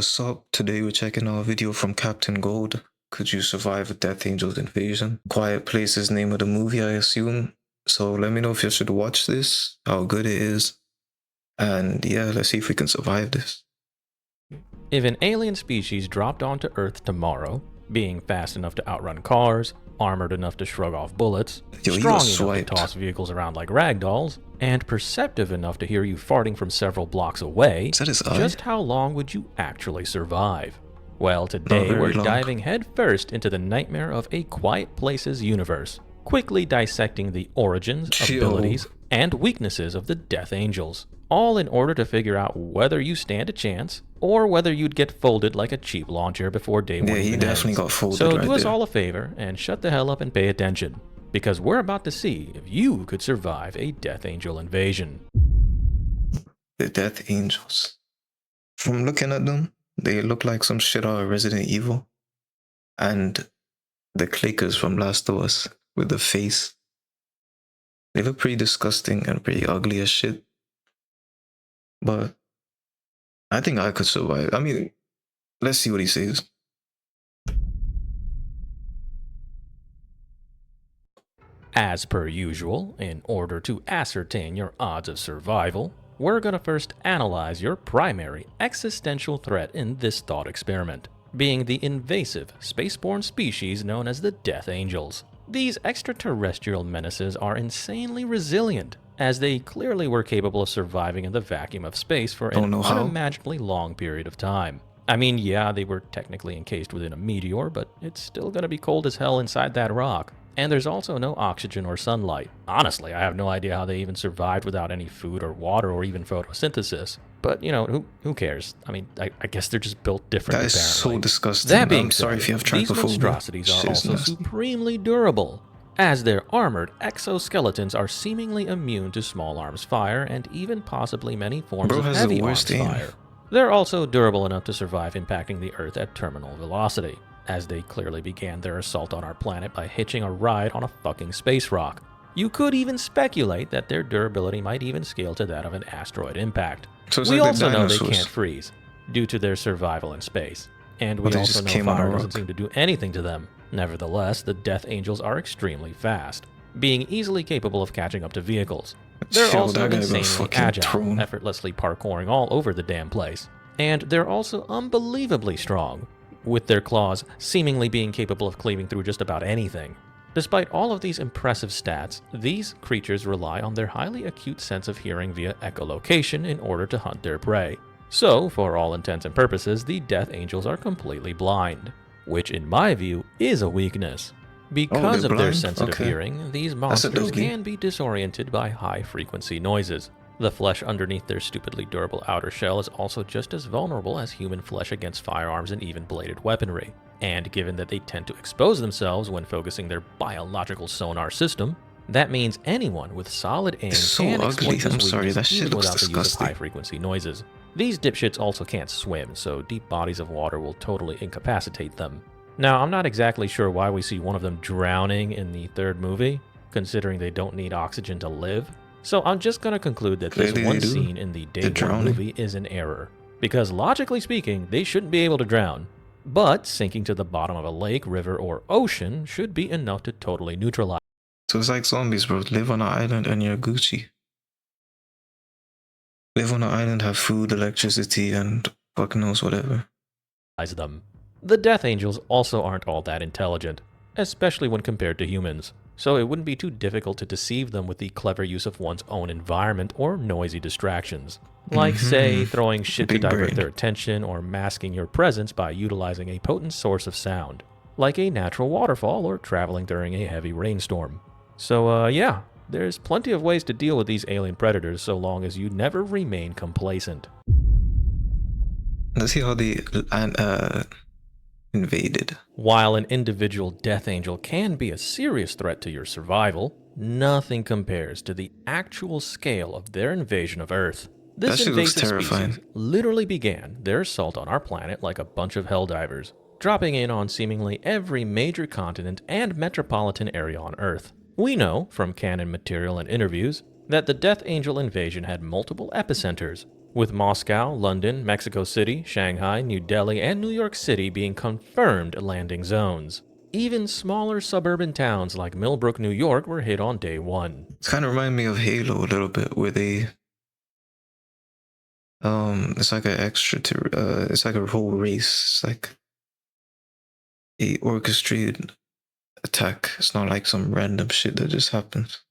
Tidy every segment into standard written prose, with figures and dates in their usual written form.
what's up? Today we're checking out a video from Captain Gold. Could you survive a Death Angel's invasion? Quiet Place is the name of the movie, I assume. So let me know if you should watch this, how good it is. And yeah, let's see if we can survive this. If an alien species dropped onto Earth tomorrow, being fast enough to outrun cars, armored enough to shrug off bullets, Yo, he strong got enough swiped. to toss vehicles around like ragdolls, and perceptive enough to hear you farting from several blocks away, Is that his eye? just how long would you actually survive? Well, today very we're long. diving headfirst into the nightmare of A Quiet Place's universe, quickly dissecting the origins, Yo. abilities, and weaknesses of the Death Angels, all in order to figure out whether you stand a chance or whether you'd get folded like a cheap lawn chair before day one. Yeah, he even definitely ends. got folded So right do us there. all a favor and shut the hell up and pay attention, because we're about to see if you could survive a Death Angel invasion. The Death Angels. From looking at them, they look like some shit out of Resident Evil. And the clickers from Last of Us with the face. They look pretty disgusting and pretty ugly as shit. But I think I could survive. I mean, let's see what he says. As per usual, in order to ascertain your odds of survival, we're gonna first analyze your primary existential threat in this thought experiment, being the invasive, spaceborne species known as the Death Angels. These extraterrestrial menaces are insanely resilient, as they clearly were capable of surviving in the vacuum of space for Don't an know how. unimaginably long period of time. I mean, yeah, they were technically encased within a meteor, but it's still gonna be cold as hell inside that rock. And there's also no oxygen or sunlight. Honestly, I have no idea how they even survived without any food or water or even photosynthesis. But, you know, who cares? I mean, I guess they're just built different, That is apparently. so disgusting. That being I'm sorry said, if you have these trypophobia. monstrosities are Shit is also nasty. supremely durable, as their armored exoskeletons are seemingly immune to small arms fire and even possibly many forms Bro of has the heavy arms worst aim. fire. They're also durable enough to survive impacting the Earth at terminal velocity, as they clearly began their assault on our planet by hitching a ride on a fucking space rock. You could even speculate that their durability might even scale to that of an asteroid impact. So it's We like the also know they dinosaurs. can't freeze, due to their survival in space. And we But they also just know came on a fire doesn't rock. seem to do anything to them. Nevertheless, the Death Angels are extremely fast, being easily capable of catching up to vehicles. They're Yo, also that guy got insanely fucking agile, thrown. effortlessly parkouring all over the damn place. And they're also unbelievably strong, with their claws seemingly being capable of cleaving through just about anything. Despite all of these impressive stats, these creatures rely on their highly acute sense of hearing via echolocation in order to hunt their prey. So, for all intents and purposes, the Death Angels are completely blind, which in my view is a weakness. Because they're of their blind? sensitive Okay. hearing, these a monsters doggy. can be disoriented by high-frequency noises. The flesh underneath their stupidly durable outer shell is also just as vulnerable as human flesh against firearms and even bladed weaponry. And given that they tend to expose themselves when focusing their biological sonar system, that means anyone with solid aim It's so can ugly. exploit I'm this sorry, weakness that shit even looks without the use of disgusting. high-frequency noises. These dipshits also can't swim, so deep bodies of water will totally incapacitate them. Now, I'm not exactly sure why we see one of them drowning in the third movie, considering they don't need oxygen to live. So I'm just gonna conclude that this Clearly they one do. scene in the Day They're 1 drowning. movie is an error. Because logically speaking, they shouldn't be able to drown. But sinking to the bottom of a lake, river, or ocean should be enough to totally neutralize So it's like zombies, bro. Live on an island and you're Gucci. Live on an island, have food, electricity, and fuck knows whatever. them. The Death Angels also aren't all that intelligent, especially when compared to humans, so it wouldn't be too difficult to deceive them with the clever use of one's own environment or noisy distractions. Like, say, throwing shit to Big divert brain. their attention or masking your presence by utilizing a potent source of sound, like a natural waterfall or traveling during a heavy rainstorm. So, yeah, there's plenty of ways to deal with these alien predators so long as you never remain complacent. Let's see how they invaded. While an individual Death Angel can be a serious threat to your survival, nothing compares to the actual scale of their invasion of Earth. That This shit looks invasive terrifying. species literally began their assault on our planet like a bunch of helldivers, dropping in on seemingly every major continent and metropolitan area on Earth. We know, from canon material and interviews, that the Death Angel invasion had multiple epicenters, with Moscow, London, Mexico City, Shanghai, New Delhi, and New York City being confirmed landing zones. Even smaller suburban towns like Millbrook, New York were hit on day one. It's kind of reminding me of Halo a little bit, where they it's like an it's like a whole race. It's like a orchestrated attack. It's not like some random shit that just happens.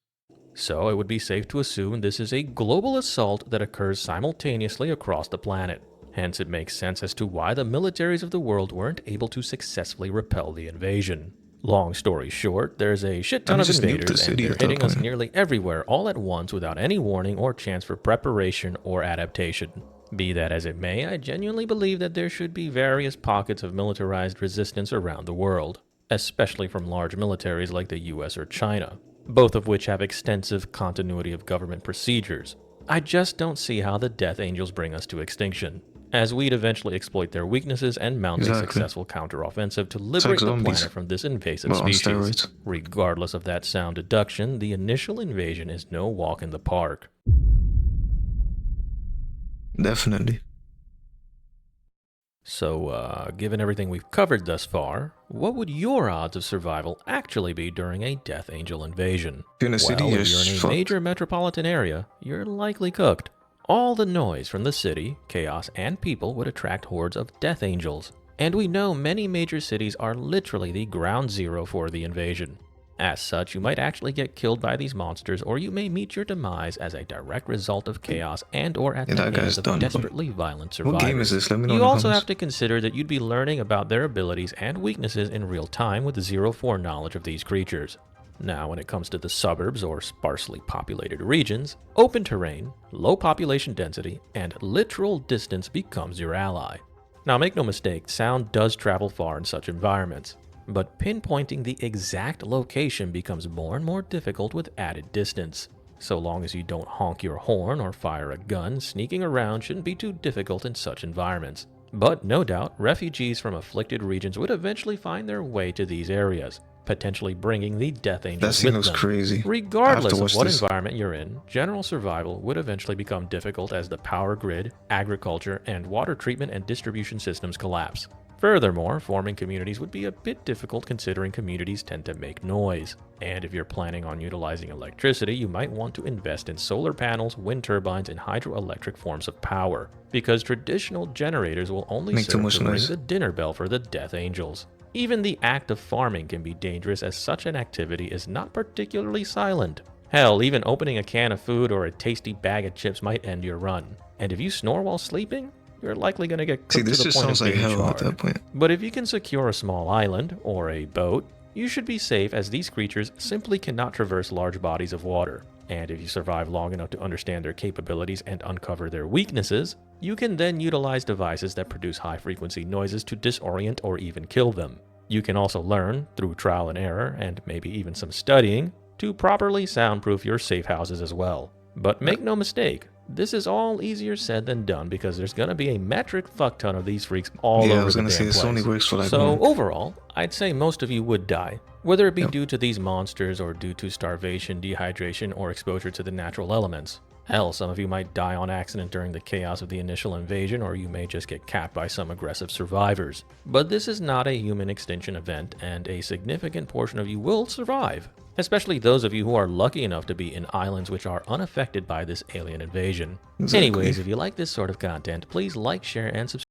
So it would be safe to assume this is a global assault that occurs simultaneously across the planet. Hence, it makes sense as to why the militaries of the world weren't able to successfully repel the invasion. Long story short, there's a shit ton of invaders, and they're hitting us nearly everywhere all at once without any warning or chance for preparation or adaptation. Be that as it may, I genuinely believe that there should be various pockets of militarized resistance around the world, especially from large militaries like the US or China, both of which have extensive continuity of government procedures. I just don't see how the Death Angels bring us to extinction, as we'd eventually exploit their weaknesses and mount a successful counteroffensive to liberate the planet from this invasive species. Regardless of that sound deduction, the initial invasion is no walk in the park. Definitely. So, given everything we've covered thus far, what would your odds of survival actually be during a Death Angel invasion? If you're in a major metropolitan area, you're likely cooked. All the noise from the city, chaos, and people would attract hordes of Death Angels. And we know many major cities are literally the ground zero for the invasion. As such, you might actually get killed by these monsters, or you may meet your demise as a direct result of chaos and or at the hands of desperately violent survivors. What game is this? Let me know. You also have to consider that you'd be learning about their abilities and weaknesses in real time with zero foreknowledge of these creatures. Now, when it comes to the suburbs or sparsely populated regions, open terrain, low population density, and literal distance becomes your ally. Now, make no mistake, sound does travel far in such environments, but pinpointing the exact location becomes more and more difficult with added distance. So long as you don't honk your horn or fire a gun, sneaking around shouldn't be too difficult in such environments. But no doubt, refugees from afflicted regions would eventually find their way to these areas, potentially bringing the Death Angels with them. Crazy. Regardless of what environment you're in, general survival would eventually become difficult as the power grid, agriculture, and water treatment and distribution systems collapse. Furthermore, forming communities would be a bit difficult considering communities tend to make noise. And if you're planning on utilizing electricity, you might want to invest in solar panels, wind turbines, and hydroelectric forms of power, because traditional generators will only serve to ring the dinner bell for the Death Angels. Even the act of farming can be dangerous, as such an activity is not particularly silent. Hell, even opening a can of food or a tasty bag of chips might end your run. And if you snore while sleeping, you're likely going to get cooked to the point of being charred. At that point. But if you can secure a small island or a boat, you should be safe, as these creatures simply cannot traverse large bodies of water. And if you survive long enough to understand their capabilities and uncover their weaknesses, you can then utilize devices that produce high-frequency noises to disorient or even kill them. You can also learn, through trial and error, and maybe even some studying, to properly soundproof your safe houses as well. But make no mistake, this is all easier said than done, because there's gonna be a metric fuck ton of these freaks all over the damn place. It only works for so overall, I'd say most of you would die, whether it be due to these monsters or due to starvation, dehydration, or exposure to the natural elements. Hell, some of you might die on accident during the chaos of the initial invasion, or you may just get capped by some aggressive survivors. But this is not a human extinction event, and a significant portion of you will survive, especially those of you who are lucky enough to be in islands which are unaffected by this alien invasion. Anyways, if you like this sort of content, please like, share, and subscribe.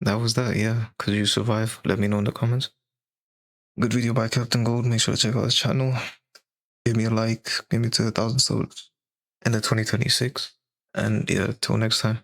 That was that, yeah. Could you survive? Let me know in the comments. Good video by Captain Gold. Make sure to check out his channel. Give me a like. Give me to 1,000 subs in the 2026. And yeah, till next time.